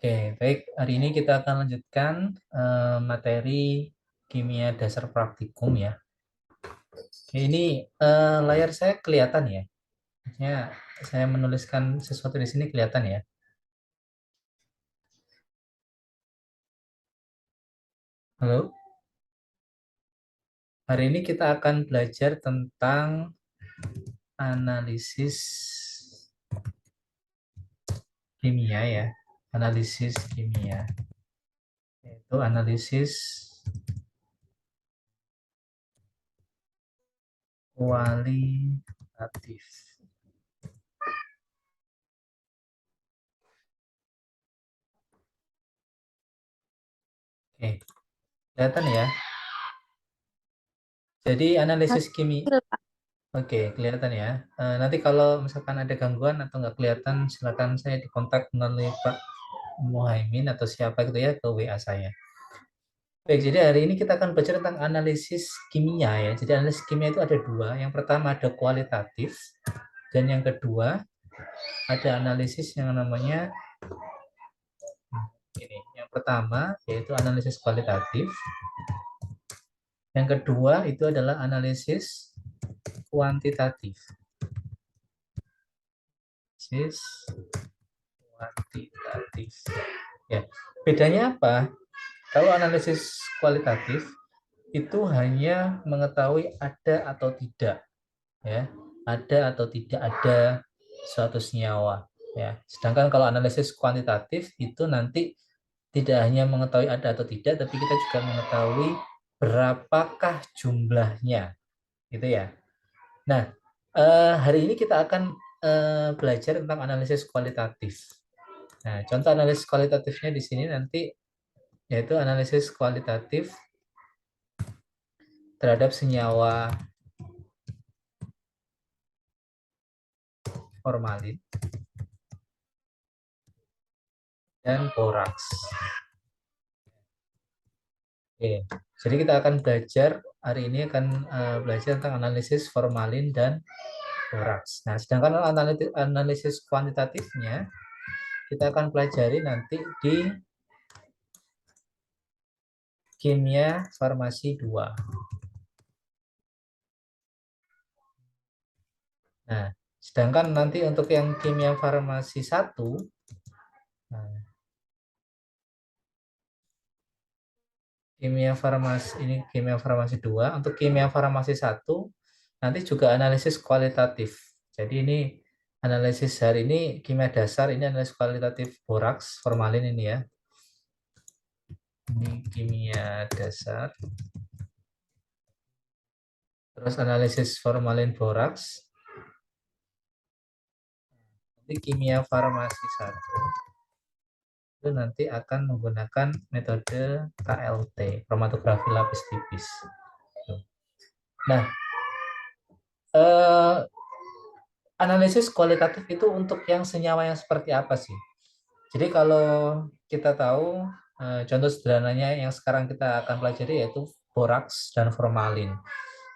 Oke, baik. Hari ini kita akan lanjutkan materi kimia dasar praktikum ya. Oke, ini layar saya kelihatan ya. Maksudnya saya menuliskan sesuatu di sini kelihatan ya. Halo. Hari ini kita akan belajar tentang analisis kimia ya. Analisis kimia. Yaitu analisis kualitatif. Oke, kelihatan ya. Jadi analisis kimia. Hasil, Pak. Oke, kelihatan ya. Nanti kalau misalkan ada gangguan atau nggak kelihatan, silakan saya dikontak melalui Pak Muhaimin atau siapa gitu ya ke WA saya. Baik, jadi hari ini kita akan belajar tentang analisis kimia ya. Jadi analisis kimia itu ada dua. Yang pertama ada kualitatif dan yang kedua ada analisis yang namanya ini. Yang pertama yaitu analisis kualitatif. Yang kedua itu adalah analisis kuantitatif. Analisis kuantitatif. Ya, bedanya apa? Kalau analisis kualitatif itu hanya mengetahui ada atau tidak, ya, ada atau tidak ada suatu senyawa, ya. Sedangkan kalau analisis kuantitatif itu nanti tidak hanya mengetahui ada atau tidak, tapi kita juga mengetahui berapakah jumlahnya, gitu ya. Nah, hari ini kita akan belajar tentang analisis kualitatif. Nah, contoh analisis kualitatifnya di sini nanti yaitu analisis kualitatif terhadap senyawa formalin dan boraks. Oke, jadi kita akan belajar hari ini akan belajar tentang analisis formalin dan boraks. Nah, sedangkan analisis kuantitatifnya kita akan pelajari nanti di kimia farmasi 2. Nah, sedangkan nanti untuk yang kimia farmasi 1, nah, kimia farmasi 2, untuk kimia farmasi 1 nanti juga analisis kualitatif. Jadi ini analisis hari ini kimia dasar, ini analisis kualitatif boraks formalin ini ya. Ini kimia dasar. Terus analisis formalin boraks. Nanti kimia farmasi 1 itu nanti akan menggunakan metode KLT, kromatografi lapis tipis. Nah, eh, analisis kualitatif itu untuk yang senyawa yang seperti apa sih? Jadi kalau kita tahu contoh sederhananya yang sekarang kita akan pelajari yaitu boraks dan formalin.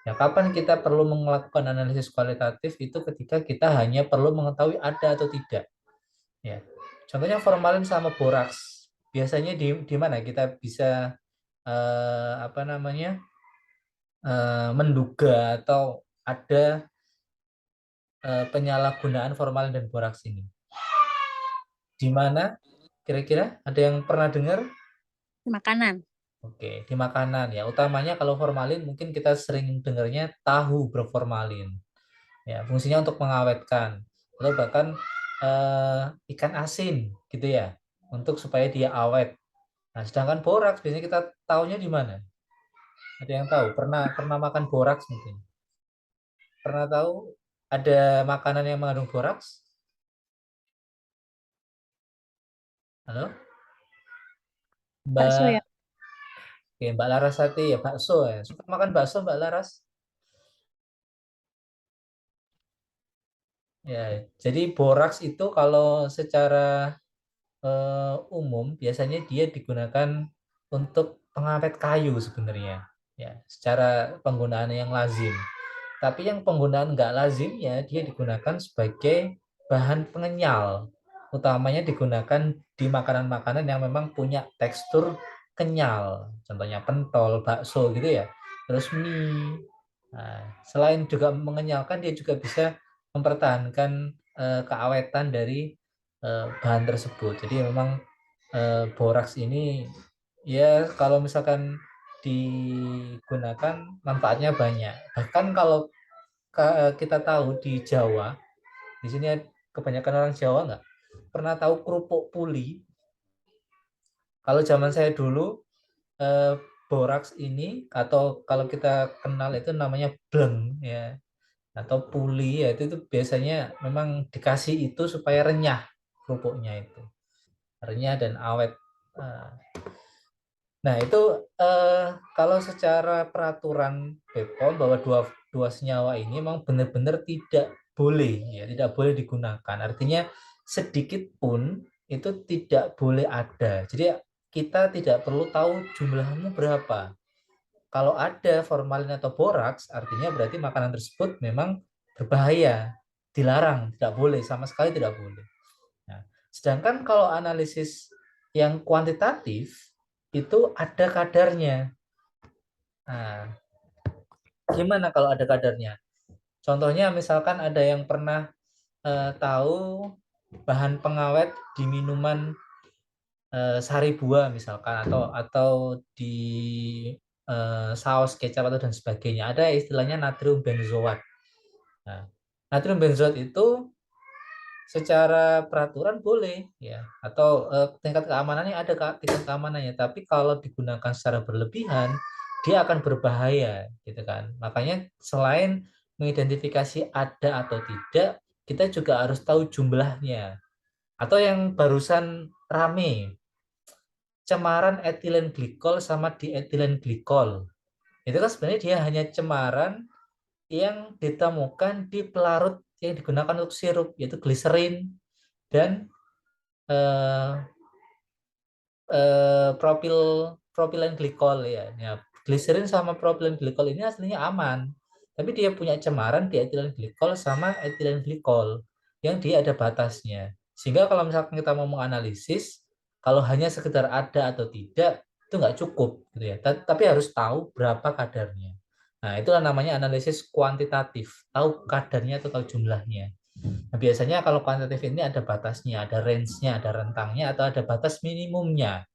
Ya, kapan kita perlu melakukan analisis kualitatif itu ketika kita hanya perlu mengetahui ada atau tidak. Ya, contohnya formalin sama boraks. Biasanya di mana kita bisa apa namanya menduga atau ada penyalahgunaan formalin dan boraks ini. Di mana kira-kira ada yang pernah dengar? Makanan. Oke, di makanan ya. Utamanya kalau formalin mungkin kita sering dengarnya tahu berformalin. Ya, fungsinya untuk mengawetkan. Atau bahkan ikan asin gitu ya, untuk supaya dia awet. Nah, sedangkan boraks biasanya kita tahunya di mana? Ada yang tahu? Pernah pernah makan boraks mungkin? Pernah tahu ada makanan yang mengandung boraks? Halo? Bakso ya. Mbak, oke, Mbak Larasati ya, bakso ya. Suka makan bakso Mbak Laras? Ya, jadi boraks itu kalau secara umum biasanya dia digunakan untuk pengawet kayu sebenarnya. Ya, secara penggunaan yang lazim. Tapi yang penggunaan nggak lazimnya dia digunakan sebagai bahan pengenyal utamanya digunakan di makanan-makanan yang memang punya tekstur kenyal, contohnya pentol, bakso gitu ya, terus mie. Nah, selain juga mengenyalkan, dia juga bisa mempertahankan keawetan dari bahan tersebut. Jadi memang boraks ini ya kalau misalkan digunakan manfaatnya banyak. Bahkan kalau kita tahu di Jawa, di sini kebanyakan orang Jawa nggak pernah tahu kerupuk puli. Kalau zaman saya dulu eh, boraks ini atau kalau kita kenal itu namanya bleng ya atau puli ya itu biasanya memang dikasih itu supaya renyah kerupuknya itu renyah dan awet. Nah, itu eh, kalau secara peraturan BPOM bahwa dua dua senyawa ini memang benar-benar tidak boleh ya, tidak boleh digunakan. Artinya sedikit pun itu tidak boleh ada. Jadi kita tidak perlu tahu jumlahmu berapa. Kalau ada formalin atau boraks, artinya berarti makanan tersebut memang berbahaya, dilarang, tidak boleh, sama sekali tidak boleh. Nah, sedangkan kalau analisis yang kuantitatif itu ada kadarnya. Nah, gimana kalau ada kadarnya? Contohnya misalkan ada yang pernah tahu bahan pengawet di minuman sari buah misalkan atau di saus kecap atau dan sebagainya. Ada istilahnya natrium benzoat. Nah, natrium benzoat itu secara peraturan boleh ya atau tingkat keamanannya ada tingkat keamanannya, tapi kalau digunakan secara berlebihan dia akan berbahaya gitu kan. Makanya selain mengidentifikasi ada atau tidak, kita juga harus tahu jumlahnya. Atau yang barusan rame, cemaran etilen glikol sama dietilen glikol, itu kan sebenarnya dia hanya cemaran yang ditemukan di pelarut yang digunakan untuk sirup, yaitu gliserin dan eh, propil propilen glikol ya. Ya, gliserin sama propilen glikol ini aslinya aman, tapi dia punya cemaran di etilen glikol sama etilen glikol yang dia ada batasnya. Sehingga kalau misalkan kita mau menganalisis, kalau hanya sekedar ada atau tidak itu nggak cukup gitu ya. Tapi harus tahu berapa kadarnya. Nah, itulah namanya analisis kuantitatif, tahu kadarnya atau tahu jumlahnya. Nah, biasanya kalau kuantitatif ini ada batasnya, ada range-nya, ada rentangnya, atau ada batas minimumnya,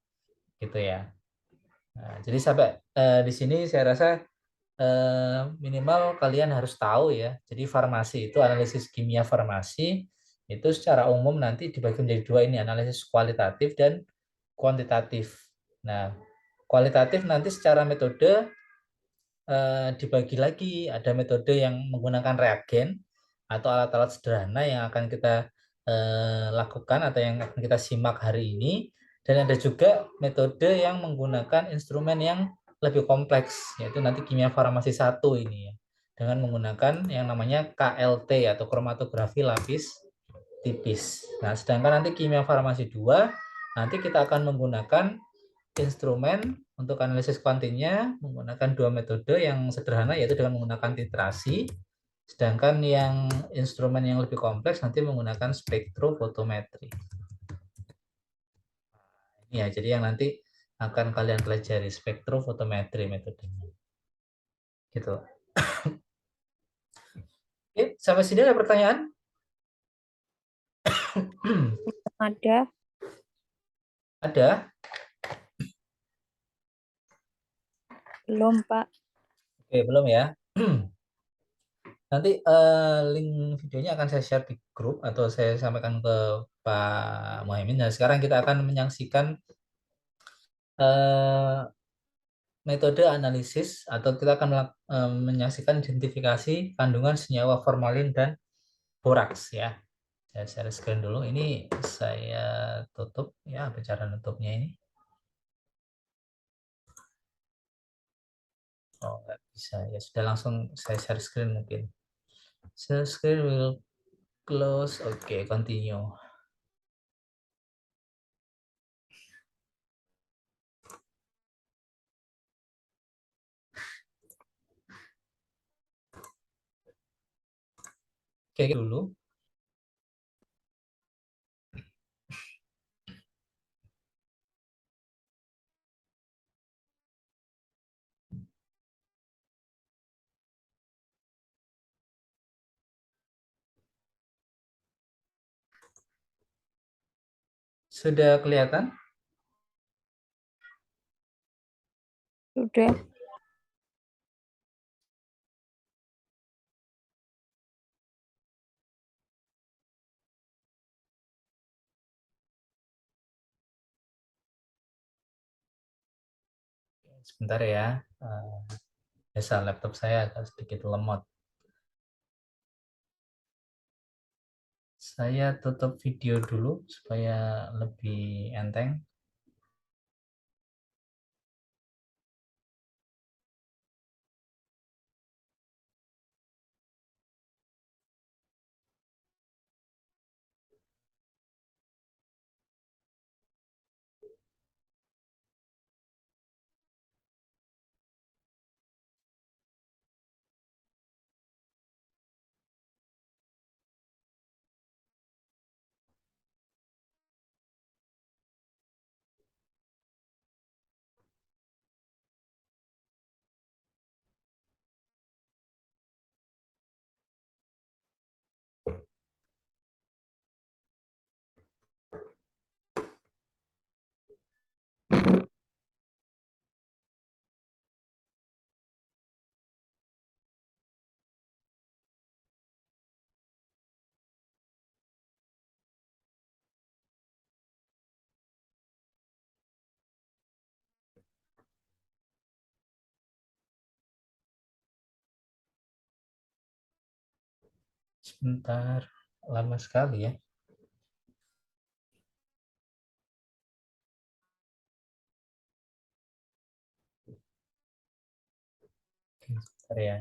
gitu ya. Nah, jadi sampai di sini saya rasa minimal kalian harus tahu ya. Jadi farmasi itu analisis kimia farmasi itu secara umum nanti dibagi menjadi dua ini, analisis kualitatif dan kuantitatif. Nah, kualitatif nanti secara metode dibagi lagi, ada metode yang menggunakan reagen atau alat-alat sederhana yang akan kita lakukan atau yang akan kita simak hari ini, dan ada juga metode yang menggunakan instrumen yang lebih kompleks, yaitu nanti kimia farmasi satu ini ya, dengan menggunakan yang namanya KLT atau kromatografi lapis tipis. Nah, sedangkan nanti kimia farmasi 2 nanti kita akan menggunakan instrumen untuk analisis kuantinya menggunakan dua metode yang sederhana, yaitu dengan menggunakan titrasi, sedangkan yang instrumen yang lebih kompleks nanti menggunakan spektrofotometri. Ini ya, jadi yang nanti akan kalian pelajari spektrofotometri metodenya. Gitu. Oke, sampai sini ada pertanyaan? Ada. Ada? Belum, Pak. Oke, belum ya. Nanti link videonya akan saya share di grup atau saya sampaikan ke Pak Muhammad. Nah, sekarang kita akan menyaksikan eh, metode analisis atau kita akan menyaksikan identifikasi kandungan senyawa formalin dan boraks ya. Saya share screen dulu. Ini saya tutup ya, bicara nutupnya ini. Oh, nggak bisa ya. Sudah langsung saya share screen mungkin. Share screen will close. Oke, okay, continue. Oke, okay, dulu. Sudah kelihatan? Sudah. Sebentar ya. Biasa laptop saya agak sedikit lemot. Saya tutup video dulu supaya lebih enteng. Sebentar, lama sekali ya. Sebentar ya.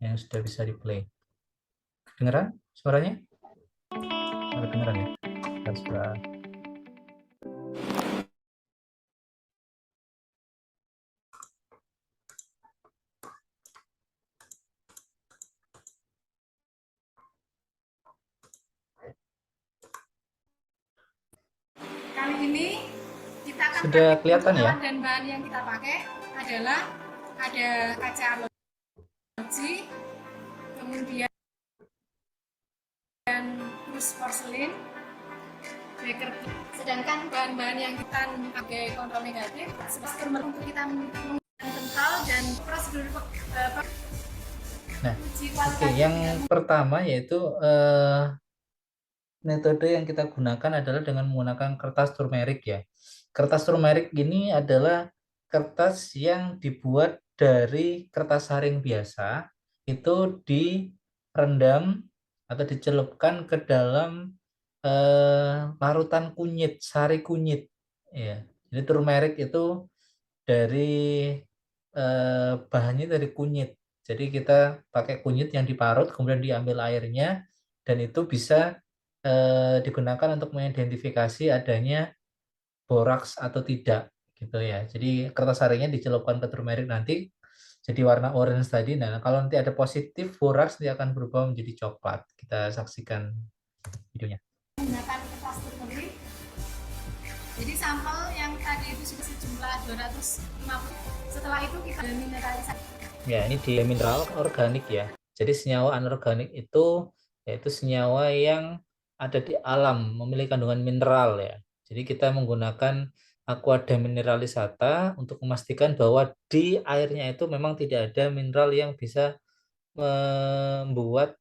Yang sudah bisa di-play. Kedengeran suaranya? Kedengeran ya? Suara. Kali ini kita akan Sudah kelihatan ya? dan bahan yang kita pakai adalah ada kaca arloji, kemudian terus porselin, beker. Sedangkan bahan-bahan yang kita pakai kontrol negatif, seperti untuk kita menggunakan kental dan prosedur Nah, oke, yang pertama yaitu metode yang kita gunakan adalah dengan menggunakan kertas turmerik ya. Kertas turmerik ini adalah kertas yang dibuat dari kertas saring biasa, itu direndam atau dicelupkan ke dalam larutan kunyit, sari kunyit. Ya. Jadi turmerik itu dari bahannya dari kunyit. Jadi kita pakai kunyit yang diparut, kemudian diambil airnya, dan itu bisa digunakan untuk mengidentifikasi adanya boraks atau tidak, gitu ya. Jadi kertas harinya dicelupkan ke turmeric nanti jadi warna orange tadi. Nah, kalau nanti ada positif boraks, dia akan berubah menjadi coklat. Kita saksikan videonya. Menggunakan kertas turmeric. Jadi sampel yang tadi itu sudah sejumlah 250. Setelah itu kita mineralisasi. Ya, ini di mineral organik ya. Jadi senyawa anorganik itu yaitu senyawa yang ada di alam, memiliki kandungan mineral ya. Jadi kita menggunakan aqua demineralisata untuk memastikan bahwa di airnya itu memang tidak ada mineral yang bisa membuat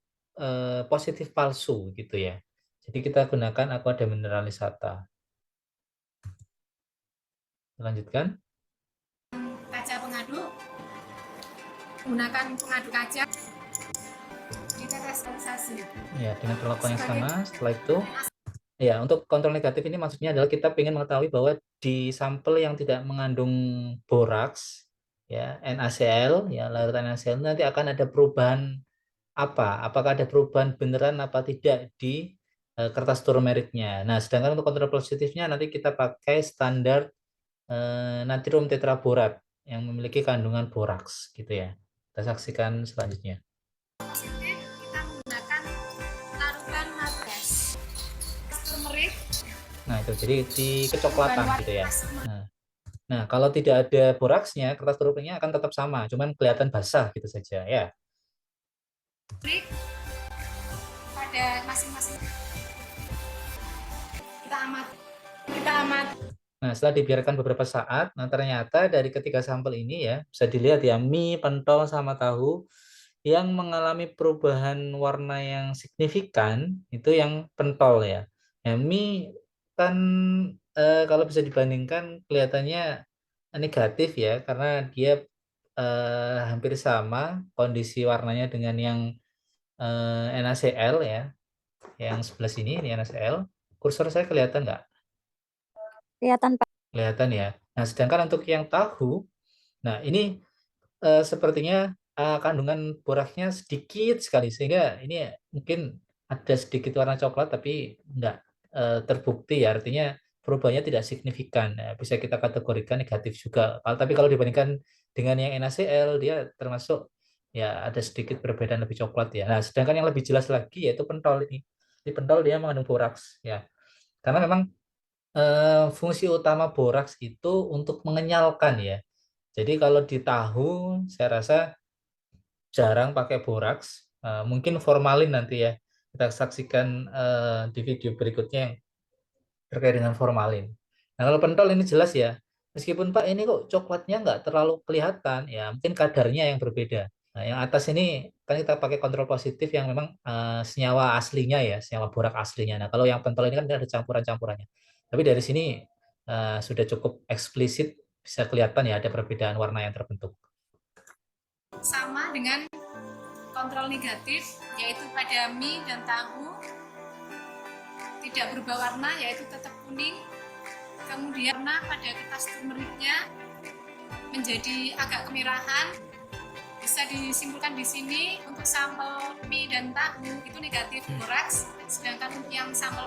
positif palsu gitu ya. Jadi kita gunakan aqua demineralisata. Lanjutkan. Kaca pengaduk, gunakan pengaduk kaca, diteresalisasi. Ya, dengan perlakuan yang sama. Setelah itu, ya, untuk kontrol negatif ini maksudnya adalah kita ingin mengetahui bahwa di sampel yang tidak mengandung boraks, ya, NaCl, ya, larutan NaCl, nanti akan ada perubahan apa? Apakah ada perubahan beneran apa tidak di kertas turmericnya. Nah, sedangkan untuk kontrol positifnya nanti kita pakai standar natrium tetraborat yang memiliki kandungan boraks, gitu ya. Kita saksikan selanjutnya. Positif kita menggunakan larutan natures turmeric Nah, itu jadi di kecoklatan Perubahan gitu ya. warna. Nah, kalau tidak ada boraksnya, kertas turuninnya akan tetap sama, cuman kelihatan basah gitu saja ya. Klik pada masing-masing. Kita amati. Kita amati. Nah, setelah dibiarkan beberapa saat, nah ternyata dari ketiga sampel ini ya, bisa dilihat ya, mie, pentol, sama tahu yang mengalami perubahan warna yang signifikan, itu yang pentol ya. Nah, mie kan kalau bisa dibandingkan kelihatannya negatif ya, karena dia hampir sama kondisi warnanya dengan yang NaCl ya, yang sebelah sini ini NaCl. Kursor saya kelihatan nggak? Kelihatan, Pak. Kelihatan ya. Nah, sedangkan untuk yang tahu, nah ini sepertinya kandungan boraksnya sedikit sekali, sehingga ini mungkin ada sedikit warna coklat tapi nggak terbukti ya, artinya perubahannya tidak signifikan. Nah, bisa kita kategorikan negatif juga. Tapi kalau dibandingkan dengan yang NaCl, dia termasuk ya ada sedikit perbedaan lebih coklat ya. Nah, sedangkan yang lebih jelas lagi yaitu pentol ini. Di pentol dia mengandung boraks ya. Karena memang fungsi utama boraks itu untuk mengenyalkan ya. Jadi kalau di tahu, saya rasa jarang pakai boraks. Mungkin formalin nanti ya. Kita saksikan di video berikutnya yang terkait dengan formalin. Nah, kalau pentol ini jelas ya. Meskipun Pak ini kok coklatnya nggak terlalu kelihatan, ya mungkin kadarnya yang berbeda. Nah, yang atas ini kan kita pakai kontrol positif yang memang senyawa aslinya ya, senyawa borak aslinya. Nah, kalau yang pentol ini kan ada campuran-campurannya. Tapi dari sini sudah cukup eksplisit, bisa kelihatan ya ada perbedaan warna yang terbentuk. Sama dengan kontrol negatif, yaitu pada mie dan tahu tidak berubah warna, yaitu tetap kuning. Kemudian warna pada kertas turmeriknya menjadi agak kemerahan. Bisa disimpulkan di sini untuk sampel mie dan tahu itu negatif boraks, sedangkan untuk yang sampel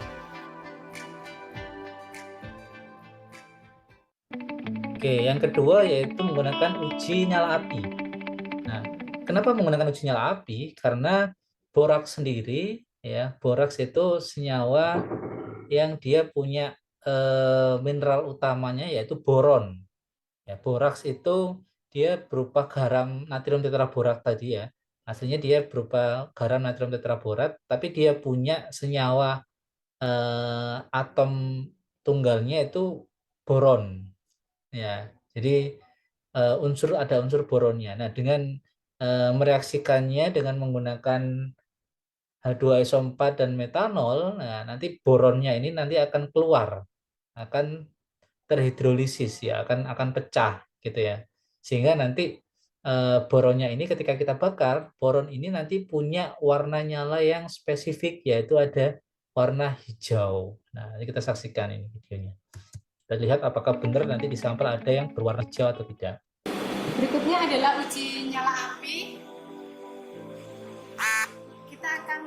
Oke, yang kedua yaitu menggunakan uji nyala api. Nah, kenapa menggunakan uji nyala api? Karena boraks sendiri, ya, boraks itu senyawa yang dia punya mineral utamanya yaitu boron. Ya, boraks itu dia berupa garam natrium tetraborat tadi ya. Aslinya dia berupa garam natrium tetraborat, tapi dia punya senyawa atom tunggalnya itu boron. Ya, jadi ada unsur boronnya. Nah, dengan mereaksikannya dengan menggunakan H2SO4 dan metanol, nah nanti boronnya ini nanti akan keluar, akan terhidrolisis ya, akan pecah gitu ya. Sehingga nanti boronnya ini ketika kita bakar, boron ini nanti punya warna nyala yang spesifik, yaitu ada warna hijau. Nah, ini kita saksikan ini videonya. Kita lihat apakah benar nanti di sampel ada yang berwarna hijau atau tidak. berikutnya adalah uji nyala api. Kita akan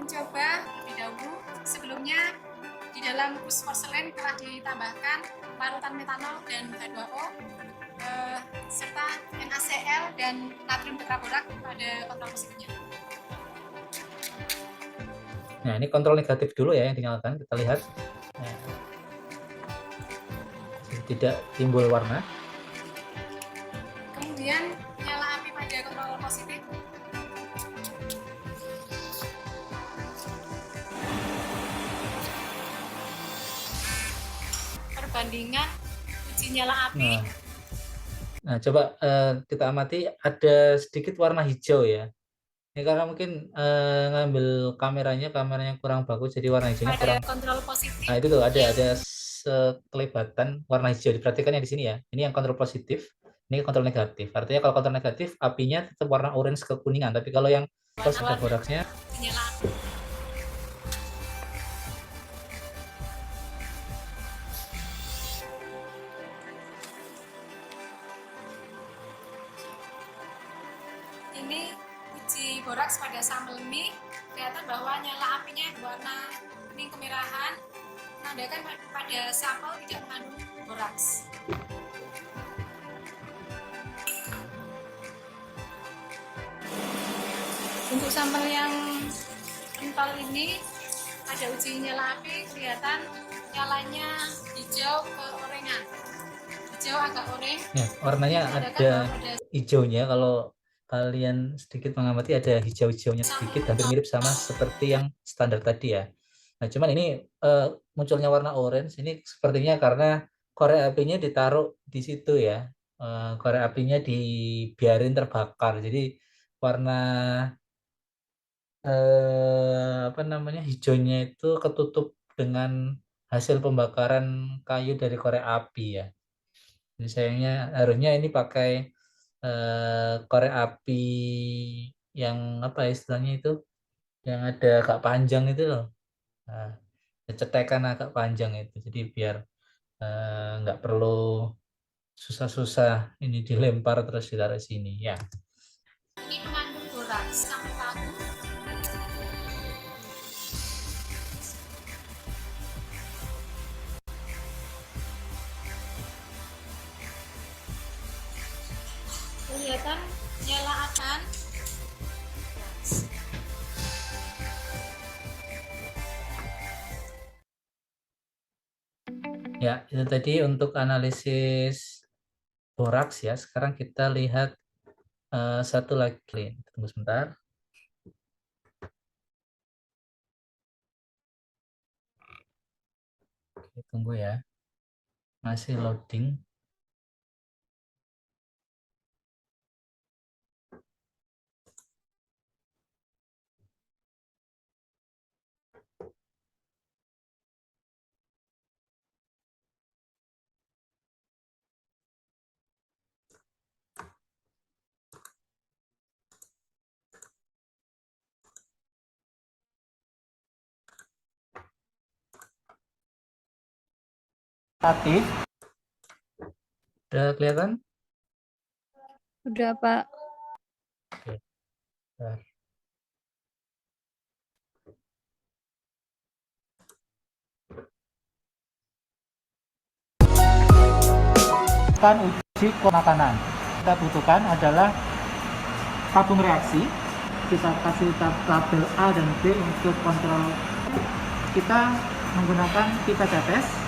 mencoba lebih dahulu. Sebelumnya di dalam kus porselen telah ditambahkan larutan metanol dan H2O serta NaCl dan natrium tetraborat pada kontrol positifnya. Nah, ini kontrol negatif dulu ya yang dinyalakan. Kita lihat. Nah, tidak timbul warna. Kemudian nyala api pada kontrol positif. Perbandingan uji nyala api. Nah coba kita amati ada sedikit warna hijau ya. Ini karena mungkin ngambil kameranya kurang bagus, jadi warna hijaunya pada kurang. kontrol positif. Nah itu tuh ada sekelebatan warna hijau. Diperhatikan yang di sini ya. Ini yang kontrol positif, ini kontrol negatif. Artinya kalau kontrol negatif apinya tetap warna orange kekuningan, tapi kalau yang plus ada boraksnya. Ini uji boraks pada sampel mie, kelihatan bahwa nyala apinya warna kuning kemerahan, menandakan pada sampel tidak mengandung boraks. Untuk sampel yang pentol ini ada uji nyala api, kelihatan nyalanya hijau ke orengan. Hijau agak oranye. Ya, warnanya ada hijaunya. Kalau kalian sedikit mengamati ada hijau-hijaunya sedikit, hampir mirip sama seperti yang standar tadi ya. Nah, cuman ini munculnya warna orange ini sepertinya karena korek apinya ditaruh di situ ya. Korek apinya dibiarin terbakar. Jadi warna apa namanya hijaunya itu ketutup dengan hasil pembakaran kayu dari korek api ya. Jadi sayangnya harusnya ini pakai korek api yang apa ya istilahnya itu yang ada agak panjang itu loh. Nah, cetekan agak panjang itu. Jadi biar nggak perlu susah-susah ini dilempar terus ditaruh sini ya. Ini mengandung boraks. Kamu tahu? Kelihatan nyala akan Ya, itu tadi untuk analisis boraks ya. Sekarang kita lihat satu lagi. Tunggu sebentar. Oke, tunggu ya. Masih loading. Aktif. Udah kelihatan? Udah, Pak. Oke. Bentar. Kan uji makanan. Kita butuhkan adalah tabung reaksi. Kita kasih tabel A dan B untuk kontrol. Kita menggunakan pipa tetes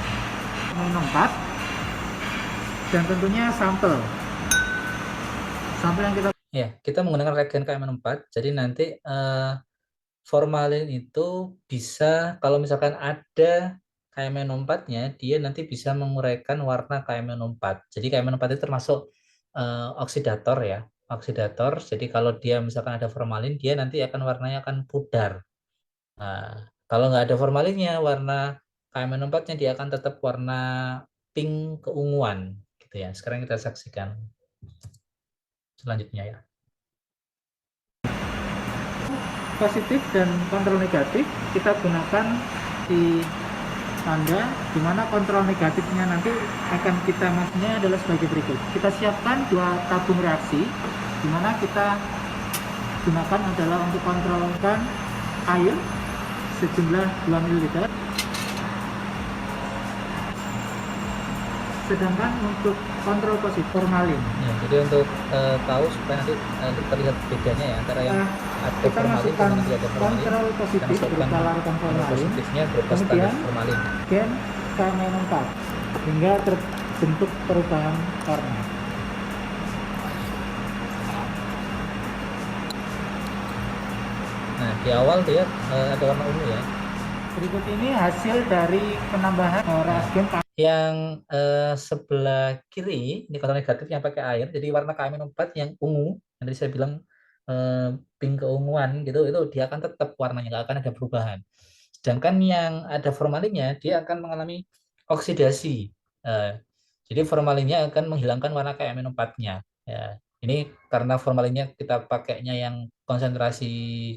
minum 4 dan tentunya sampel. Sampel yang kita menggunakan reagen KM4. Jadi nanti formalin itu bisa kalau misalkan ada KMNO4-nya, dia nanti bisa menguraikan warna KMNO4. Jadi KMNO4 itu termasuk oksidator ya, oksidator. Jadi kalau dia misalkan ada formalin, dia nanti akan warnanya akan pudar. Nah, kalau nggak ada formalinnya, warna KMNO4-nya dia akan tetap warna pink keunguan, gitu ya. Sekarang kita saksikan selanjutnya ya. Positif dan kontrol negatif kita gunakan di tanda di mana kontrol negatifnya nanti akan kita masnya adalah sebagai berikut. Kita siapkan 2 tabung reaksi di mana kita gunakan adalah untuk kontrolkan air sejumlah 2 ml. Sedangkan untuk kontrol positif formalin. Ya, jadi untuk tahu supaya nanti terlihat bedanya ya antara yang ada formalin dan yang tidak ada formalin. Kontrol positif berupa larutan formalin. Positifnya berupa standar formalin. Kemudian KM4 hingga terbentuk perubahan warna. Nah, di awal dia ada warna ungu ya. Berikut ini hasil dari penambahan reagen yang sebelah kiri ini kontrol negatif yang pakai air, jadi warna KM4 yang ungu yang tadi saya bilang pink keunguan gitu, itu dia akan tetap warnanya, nggak akan ada perubahan. Sedangkan yang ada formalinnya dia akan mengalami oksidasi, jadi formalinnya akan menghilangkan warna KM4-nya ya. Ini karena formalinnya kita pakainya yang konsentrasi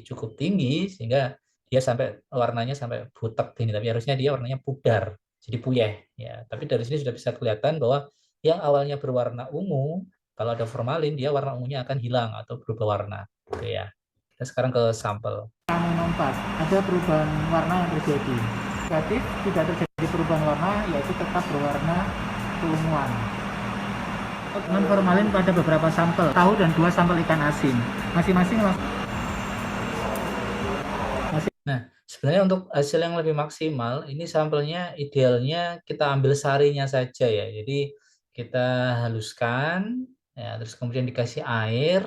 cukup tinggi sehingga dia sampai warnanya sampai butek gini, tapi harusnya dia warnanya pudar, jadi puyeh ya. Tapi dari sini sudah bisa kelihatan bahwa yang awalnya berwarna ungu, kalau ada formalin dia warna ungunya akan hilang atau berubah warna. Oke ya. Kita sekarang ke sampel. KM4 ada perubahan warna yang terjadi. Negatif tidak terjadi perubahan warna, yaitu tetap berwarna keunguan. Non formalin pada beberapa sampel tahu dan 2 sampel ikan asin. Masing-masing. Nah, Sebenarnya untuk hasil yang lebih maksimal, ini sampelnya idealnya kita ambil sarinya saja ya. Jadi kita haluskan, ya, terus kemudian dikasih air,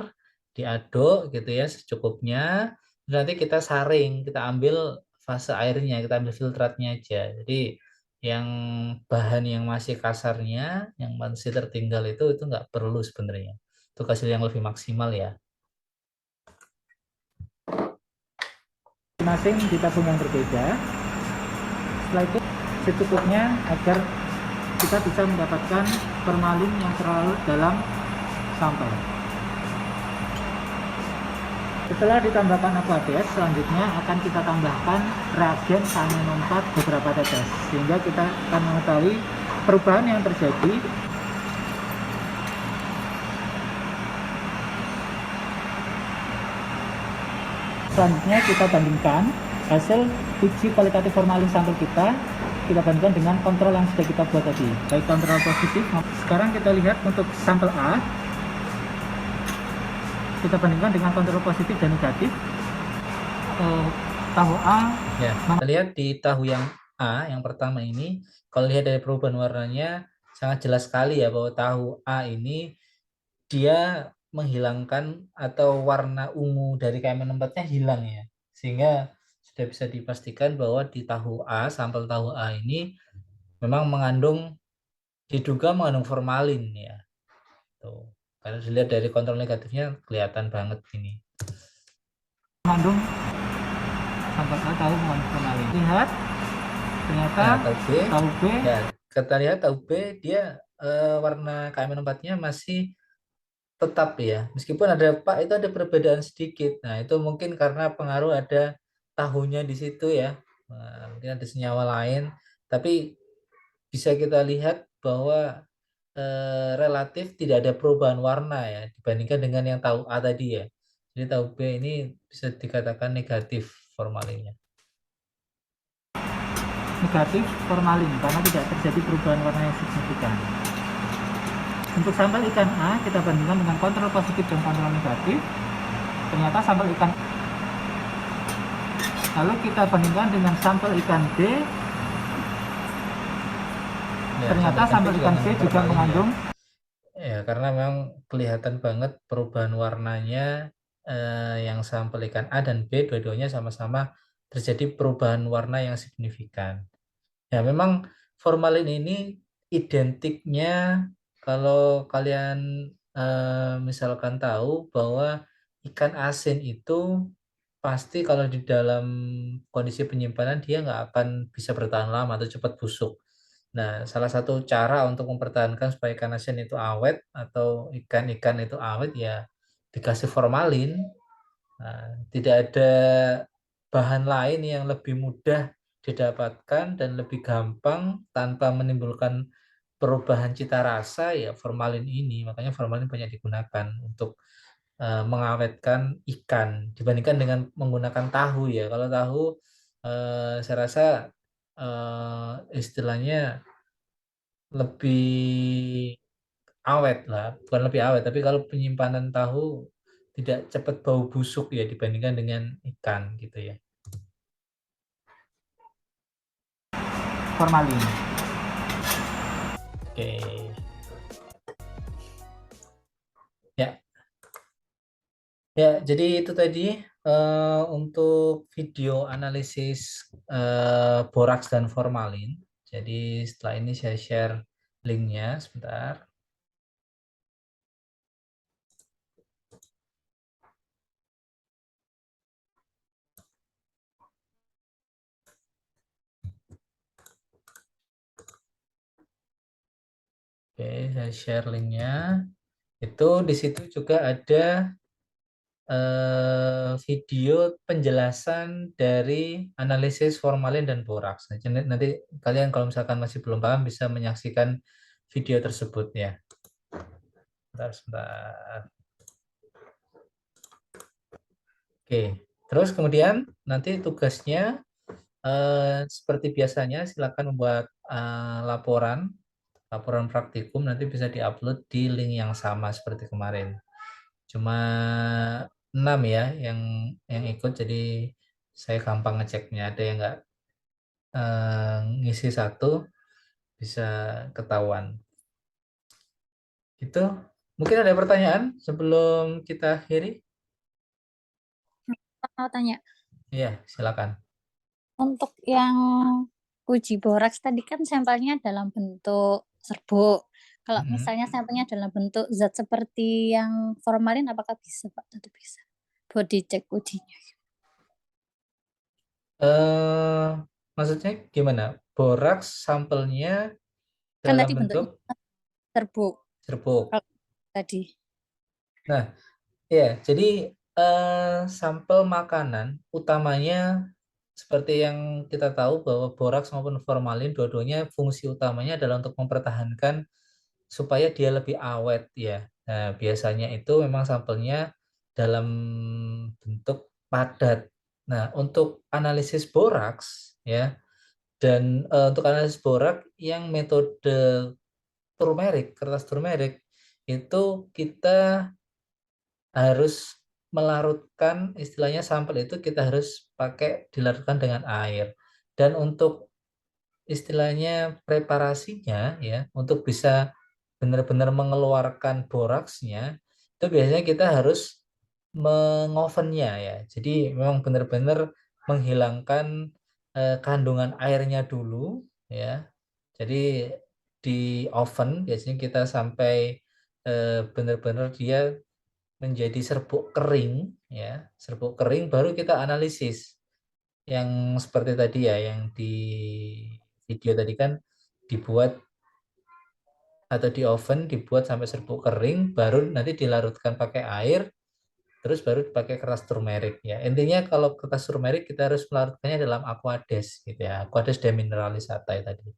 diaduk gitu ya secukupnya. Terus nanti kita saring, kita ambil fase airnya, kita ambil filtratnya aja. Jadi yang bahan yang masih kasarnya, yang masih tertinggal itu nggak perlu sebenarnya. Untuk hasil yang lebih maksimal ya. Masing di tabung yang berbeda. Setelah itu secukupnya agar kita bisa mendapatkan formalin yang terlalu dalam sampel. Setelah ditambahkan aquades, selanjutnya akan kita tambahkan reagen KN4 beberapa tetes, sehingga kita akan mengetahui perubahan yang terjadi. Selanjutnya kita bandingkan hasil uji kualitatif formalin sampel kita bandingkan dengan kontrol yang sudah kita buat tadi, baik kontrol positif. Sekarang kita lihat untuk sampel A, kita bandingkan dengan kontrol positif dan negatif. Tahu A ya, kita lihat di tahu yang A yang pertama ini, kalau lihat dari perubahan warnanya sangat jelas sekali ya bahwa tahu A ini dia menghilangkan atau warna ungu dari KM4-nya hilang ya, sehingga sudah bisa dipastikan bahwa di tahu A, sampel tahu A ini memang diduga mengandung formalin ya. Tuh. Karena dilihat dari kontrol negatifnya kelihatan banget ini. Mengandung sampel A tahu mengandung formalin. Lihat ternyata tahu B ya, kita lihat tahu B dia warna KM4-nya masih tetap ya, meskipun ada perbedaan sedikit. Nah, itu mungkin karena pengaruh ada tahunya di situ ya. Nah, mungkin ada senyawa lain, tapi bisa kita lihat bahwa relatif tidak ada perubahan warna ya dibandingkan dengan yang tahu A tadi ya. Jadi tahu B ini bisa dikatakan negatif formalinnya. Negatif formalin karena tidak terjadi perubahan warna yang signifikan. Untuk sampel ikan A kita bandingkan dengan kontrol positif dan kontrol negatif. Ternyata sampel ikan, lalu kita bandingkan dengan sampel ikan B. Ya, ternyata sampel ikan B juga mengandung ya, karena memang kelihatan banget perubahan warnanya. Yang sampel ikan A dan B dua-duanya sama-sama terjadi perubahan warna yang signifikan. Ya, memang formalin ini identiknya kalau kalian misalkan tahu bahwa ikan asin itu pasti kalau di dalam kondisi penyimpanan dia nggak akan bisa bertahan lama atau cepat busuk. Nah, salah satu cara untuk mempertahankan supaya ikan asin itu awet atau ikan-ikan itu awet ya dikasih formalin. Nah, tidak ada bahan lain yang lebih mudah didapatkan dan lebih gampang tanpa menimbulkan perubahan cita rasa ya formalin ini. Makanya formalin banyak digunakan untuk mengawetkan ikan dibandingkan dengan menggunakan tahu ya. Kalau tahu saya rasa istilahnya lebih awet lah, bukan lebih awet, tapi kalau penyimpanan tahu tidak cepat bau busuk ya dibandingkan dengan ikan gitu ya. formalin. Oke. Ya. Ya, jadi itu tadi untuk video analisis boraks dan formalin. Jadi setelah ini saya share linknya sebentar. Oke, saya share linknya. Itu di situ juga ada video penjelasan dari analisis formalin dan boraks. Nanti kalian kalau misalkan masih belum paham bisa menyaksikan video tersebut ya. Sebentar. Oke, terus kemudian nanti tugasnya seperti biasanya silakan membuat laporan praktikum, nanti bisa diupload di link yang sama seperti kemarin. Cuma 6 ya yang ikut, jadi saya gampang ngeceknya. Ada yang nggak ngisi satu bisa ketahuan. Itu mungkin ada pertanyaan sebelum kita akhiri? Mau tanya, Iya, silakan. untuk yang uji boraks tadi kan sampelnya dalam bentuk serbuk. Kalau Mm-mm. misalnya sampelnya dalam bentuk zat seperti yang formalin, apakah bisa, Pak? Tetap bisa. Buat dicek ujinya. eh Maksudnya gimana? Boraks sampelnya Kan dalam tadi bentuknya bentuk serbuk. serbuk. Kalau tadi. Nah, ya, jadi sampel makanan utamanya seperti yang kita tahu bahwa boraks maupun formalin dua-duanya fungsi utamanya adalah untuk mempertahankan supaya dia lebih awet ya. Nah, biasanya itu memang sampelnya dalam bentuk padat. Nah, untuk analisis boraks ya dan untuk analisis borak yang metode turmeric, kertas turmeric itu kita harus melarutkan, istilahnya sampel itu kita harus pakai dilarutkan dengan air. Dan untuk istilahnya preparasinya ya, untuk bisa benar-benar mengeluarkan boraksnya, itu biasanya kita harus mengovennya ya. Jadi memang benar-benar menghilangkan kandungan airnya dulu ya. Jadi di oven biasanya kita sampai benar-benar dia menjadi serbuk kering ya, serbuk kering baru kita analisis yang seperti tadi ya, yang di video tadi kan dibuat atau di oven dibuat sampai serbuk kering baru nanti dilarutkan pakai air terus baru dipakai kertas turmeric ya. Intinya kalau kertas turmeric kita harus melarutkannya dalam aquades gitu ya, aquades demineralisata tadi.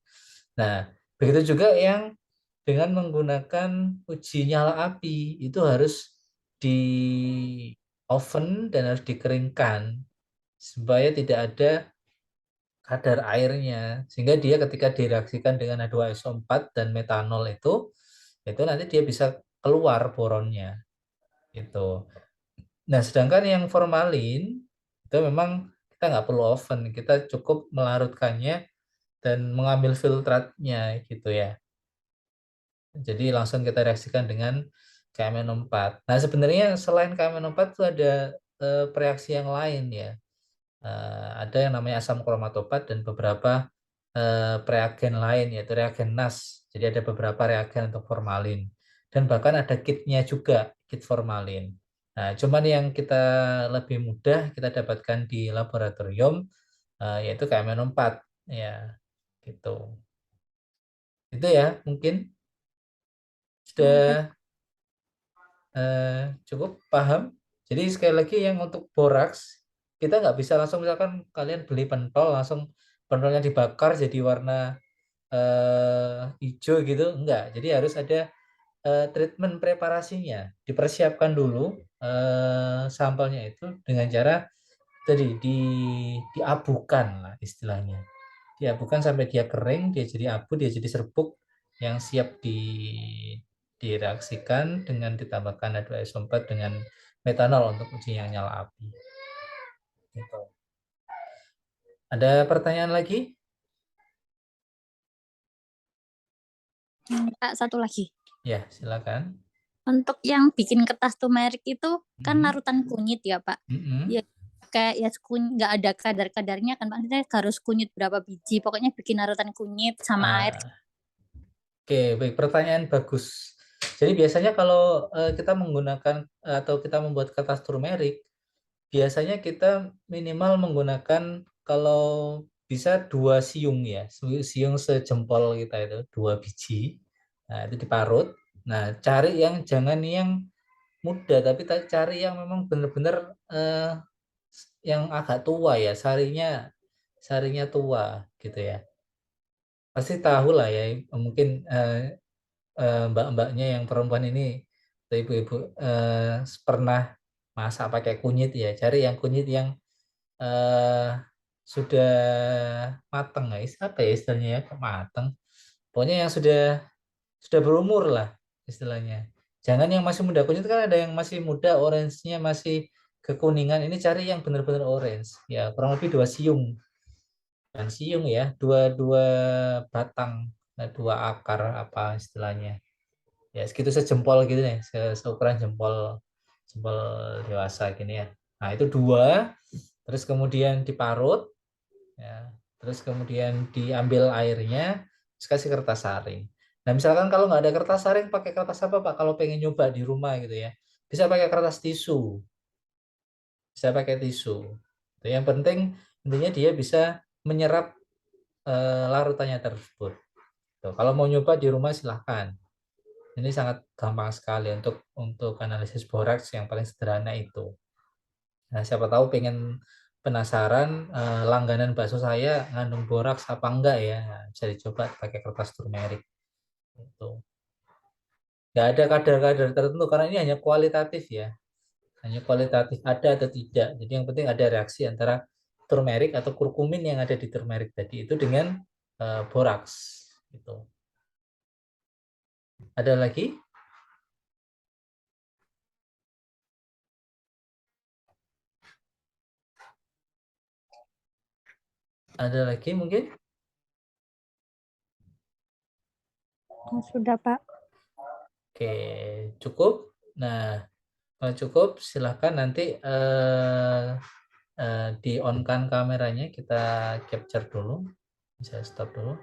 Nah, begitu juga yang dengan menggunakan uji nyala api itu harus di oven dan harus dikeringkan supaya tidak ada kadar airnya sehingga dia ketika direaksikan dengan H2SO4 dan metanol itu nanti dia bisa keluar boronnya itu. Nah, sedangkan yang formalin itu memang kita nggak perlu oven, kita cukup melarutkannya dan mengambil filtratnya gitu ya. Jadi langsung kita reaksikan dengan KMNO4. Nah, sebenarnya selain KMNO4 itu ada reaksi yang lain ya. Ada yang namanya asam kromatopat dan beberapa reagen lain yaitu reagen NAS. Jadi ada beberapa reagen untuk formalin. Dan bahkan ada kitnya juga, kit formalin. Nah, cuman yang kita lebih mudah kita dapatkan di laboratorium yaitu KMNO4 ya, gitu. Itu ya, mungkin sudah cukup paham. Jadi sekali lagi yang untuk boraks kita nggak bisa langsung misalkan kalian beli pentol langsung pentolnya dibakar jadi warna hijau gitu, enggak. Jadi harus ada treatment preparasinya, dipersiapkan dulu sampelnya itu dengan cara tadi diabukan lah istilahnya, diabukan sampai dia kering, dia jadi abu, dia jadi serbuk yang siap direaksikan dengan ditambahkan H2SO4 dengan metanol untuk uji yang nyala api. Gitu. Ada pertanyaan lagi? Kak, satu lagi. Ya, silakan. Untuk yang bikin kertas turmeric itu kan Hmm. larutan kunyit ya, Pak. Mm-mm. Ya kayak ya nggak ada kadar-kadarnya kan, Pak. Kita harus kunyit berapa biji. Pokoknya bikin larutan kunyit sama air. Oke, baik, pertanyaan bagus. Jadi biasanya kalau kita menggunakan atau kita membuat kertas turmeric, biasanya kita minimal menggunakan kalau bisa 2 siung ya, siung sejempol kita itu 2 biji. Nah, itu diparut. Nah, cari yang jangan yang muda, tapi cari yang memang benar-benar yang agak tua ya, sarinya tua gitu ya. Pasti tahu lah ya, mungkin mbak-mbaknya yang perempuan ini atau ibu-ibu pernah masak pakai kunyit ya. Cari yang kunyit yang sudah matang guys. Apa ya istilahnya ya? Kok matang? Pokoknya yang sudah berumur lah istilahnya. Jangan yang masih muda. Kunyit kan ada yang masih muda, orange-nya masih kekuningan ini cari yang benar-benar orange. Ya, kurang lebih 2 siung. Dan siung ya, dua batang, dua akar apa istilahnya. Ya, segitu sejempol gitu nih, seukuran jempol jempol dewasa gini ya. Nah, itu 2, terus kemudian diparut ya. Terus kemudian diambil airnya, terus kasih kertas saring. Nah, misalkan kalau nggak ada kertas saring, pakai kertas apa Pak? Kalau pengen nyoba di rumah gitu ya, bisa pakai kertas tisu, bisa pakai tisu. Yang penting intinya dia bisa menyerap larutannya tersebut. Tuh, kalau mau nyoba di rumah silahkan. Ini sangat gampang sekali untuk analisis boraks yang paling sederhana itu. Nah, siapa tahu pengen penasaran langganan bakso saya ngandung boraks apa enggak ya, nah, bisa dicoba pakai kertas turmeric itu. Nggak ada kadar-kadar tertentu karena ini hanya kualitatif ya, hanya kualitatif ada atau tidak. Jadi yang penting ada reaksi antara turmeric atau kurkumin yang ada di turmeric tadi itu dengan boraks gitu. Ada lagi? Ada lagi mungkin? Sudah, Pak. Oke, cukup. Nah, kalau cukup silahkan nanti di on kan kameranya, kita capture dulu. Bisa stop dulu.